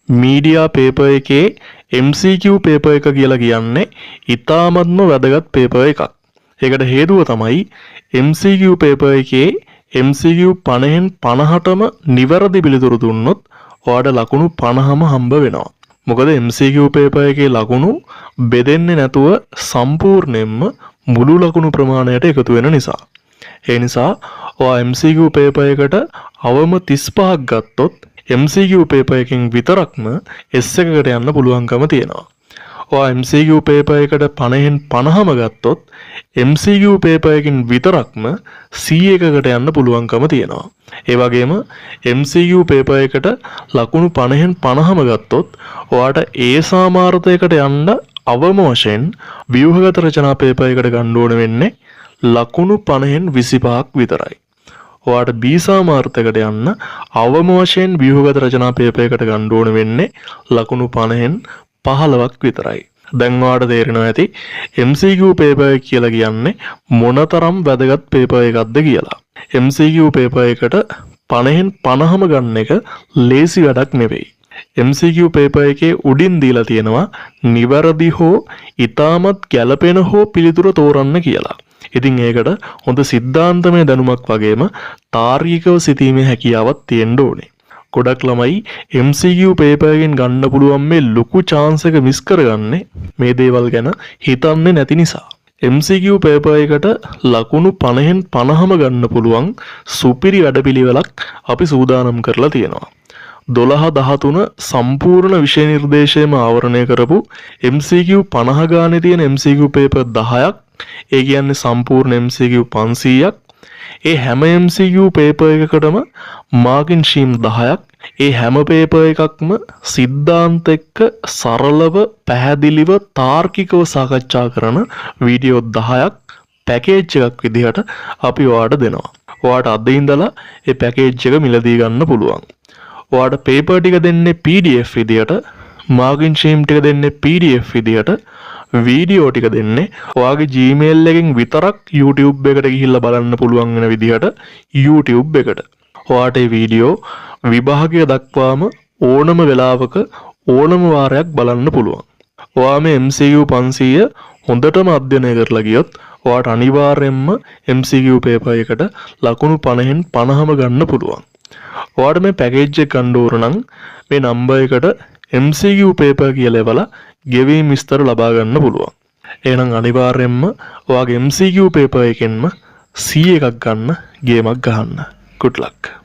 Media paper එකේ MCQ paper එක කියලා කියන්නේ ඉතාමත්ම වැදගත් පේපර් එකක්. ඒකට හේතුව තමයි MCQ පේපර් එකේ MCQ 50න් 50ටම නිවැරදි පිළිතුරු දුන්නොත් ඔයාලට ලකුණු 50ම හම්බ වෙනවා. මොකද MCQ පේපර් එකේ ලකුණු බෙදෙන්නේ නැතුව සම්පූර්ණයෙන්ම මුළු ලකුණු ප්‍රමාණයට එකතු වෙන නිසා. ඒ නිසා ඔයා MCQ පේපර් එකට අවම 35ක් ගත්තොත් MCQ පේපර් එකකින් විතරක්ම S එකකට යන්න පුළුවන්කම තියෙනවා. ඔයා MCQ පේපර් එකට 50න් 50ම ගත්තොත් MCQ පේපර් එකකින් විතරක්ම C එකකට යන්න පුළුවන්කම තියෙනවා. ඒ වගේම MCQ පේපර් එකට ලකුණු 50න් 50ම ගත්තොත් ඔයාට A සාමාර්ථයකට යන්න අවම වශයෙන් ව්‍යුහගත රචනා පේපර් එකට ගන්න ඕන වෙන්නේ ලකුණු 50න් 25ක් විතරයි. ඔයාට B සාමාර්ථයකට යන්න අවම වශයෙන් ව්‍යුහගත රචනා පේපර් එකට ගන්න ඕන වෙන්නේ ලකුණු 50න් 15ක් විතරයි. දැන් ඔයාට තේරෙනවා ඇති MCQ පේපර් එක කියලා කියන්නේ මොනතරම් වැදගත් පේපර් එකක්ද කියලා. MCQ පේපර් එකට 50න් 50ම ගන්න එක ලේසි වැඩක් නෙවෙයි. MCQ පේපර් එකේ උඩින් දීලා තියෙනවා නිවැරදි හෝ ඉතාමත් ගැළපෙන හෝ පිළිතුර තෝරන්න කියලා. ඉතින් ඒකට හොඳ සිද්ධාන්තමය දැනුමක් වගේම තාර්කිකව සිතීමේ හැකියාවක් තියෙන්න ඕනේ. ගොඩක් ළමයි MCQ පේපර් එකෙන් ගන්න පුළුවන් මේ ලොකු chance එක මිස් කරගන්නේ මේ දේවල් ගැන හිතන්නේ නැති නිසා. MCQ පේපර් එකට ලකුණු 50න් 50ම ගන්න පුළුවන් සුපිරි වැඩපිළිවෙලක් අපි සූදානම් කරලා තියෙනවා. 12-13 සම්පූර්ණ විෂය නිර්දේශයම ආවරණය කරපු MCQ 50 ගානේ තියෙන MCQ පේපර් 10ක්, ඒ කියන්නේ සම්පූර්ණ MCQ 500ක්. ඒ හැම MCQ පේපර් එකකටම මාකින් ෂීම් 10ක්. ඒ හැම පේපර් එකක්ම සිද්ධාන්ත එක්ක සරලව පැහැදිලිව තාර්කිකව සාකච්ඡා කරන වීඩියෝ 10ක් පැකේජ් එකක් විදිහට අපි ඔයාලට දෙනවා. ඔයාලට අද ඉඳලා ඒ පැකේජ් එක මිලදී ගන්න පුළුවන්. ඔයාලට පේපර් ටික දෙන්නේ PDF විදිහට, මාකින් ෂීම් ටික දෙන්නේ PDF විදිහට, වීඩියෝ ටික දෙන්නේ ඔයාගේ Gmail එකෙන් විතරක් YouTube එකට ගිහිල්ලා බලන්න පුළුවන් වෙන විදිහට YouTube එකට. ඔයාට මේ වීඩියෝ විභාගය දක්වාම ඕනම වෙලාවක ඕනම වාරයක් බලන්න පුළුවන්. ඔයා මේ MCQ 500 හොඳටම අධ්‍යයනය කරලා ගියොත් ඔයාට අනිවාර්යයෙන්ම MCQ පේපර් එකට ලකුණු 50න් 50ම ගන්න පුළුවන්. ඔයාට මේ පැකේජ් එක ගන්න ඕන නම් මේ නම්බර් එකට MCQ පේපර් කියලා එවලා ගෙවීම් විස්තර ලබා ගන්න පුළුවන්. එහෙනම් අනිවාර්යයෙන්ම ඔයාගේ MCQ පේපර් එකෙන්ම C එකක් ගන්න ගේමක් ගහන්න. Good luck.